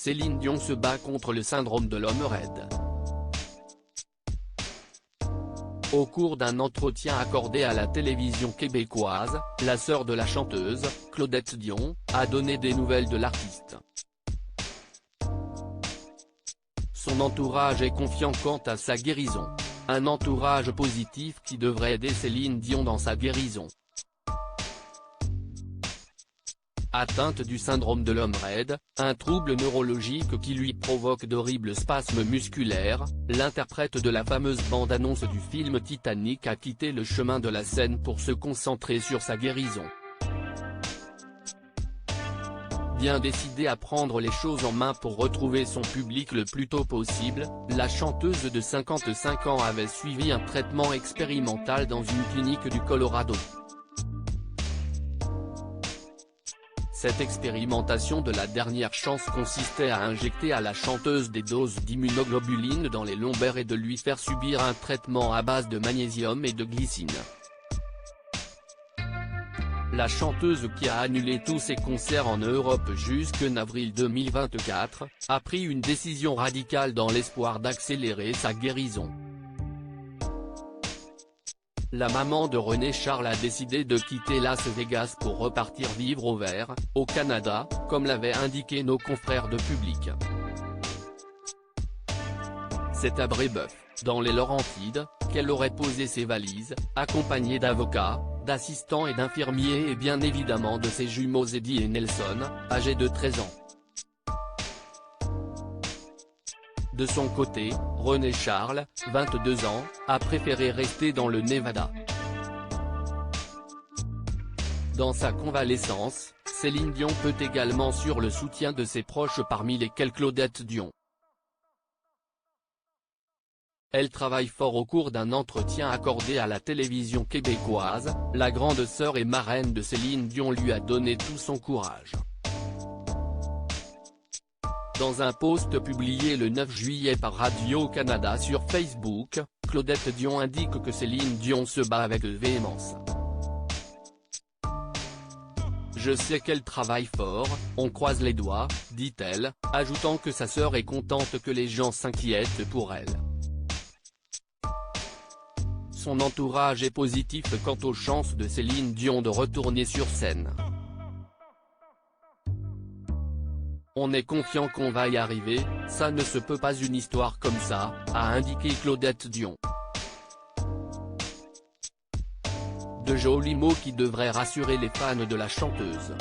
Céline Dion se bat contre le syndrome de l'homme raide. Au cours d'un entretien accordé à la télévision québécoise, la sœur de la chanteuse, Claudette Dion, a donné des nouvelles de l'artiste. Son entourage est confiant quant à sa guérison. Un entourage positif qui devrait aider Céline Dion dans sa guérison. Atteinte du syndrome de l'homme raide, un trouble neurologique qui lui provoque d'horribles spasmes musculaires, l'interprète de la fameuse bande-annonce du film Titanic a quitté le chemin de la scène pour se concentrer sur sa guérison. Bien décidée à prendre les choses en main pour retrouver son public le plus tôt possible, la chanteuse de 55 ans avait suivi un traitement expérimental dans une clinique du Colorado. Cette expérimentation de la dernière chance consistait à injecter à la chanteuse des doses d'immunoglobulines dans les lombaires et de lui faire subir un traitement à base de magnésium et de glycine. La chanteuse, qui a annulé tous ses concerts en Europe jusqu'en avril 2024, a pris une décision radicale dans l'espoir d'accélérer sa guérison. La maman de René Charles a décidé de quitter Las Vegas pour repartir vivre au Vert, au Canada, comme l'avaient indiqué nos confrères de Public. C'est à Brébeuf, dans les Laurentides, qu'elle aurait posé ses valises, accompagnée d'avocats, d'assistants et d'infirmiers et bien évidemment de ses jumeaux Eddie et Nelson, âgés de 13 ans. De son côté, René Charles, 22 ans, a préféré rester dans le Nevada. Dans sa convalescence, Céline Dion peut également sur le soutien de ses proches parmi lesquels Claudette Dion. Elle travaille fort. Au cours d'un entretien accordé à la télévision québécoise, la grande sœur et marraine de Céline Dion lui a donné tout son courage. Dans un post publié le 9 juillet par Radio-Canada sur Facebook, Claudette Dion indique que Céline Dion se bat avec véhémence. Je sais qu'elle travaille fort, on croise les doigts, dit-elle, ajoutant que sa sœur est contente que les gens s'inquiètent pour elle. Son entourage est positif quant aux chances de Céline Dion de retourner sur scène. On est confiant qu'on va y arriver, ça ne se peut pas une histoire comme ça, a indiqué Claudette Dion. De jolis mots qui devraient rassurer les fans de la chanteuse.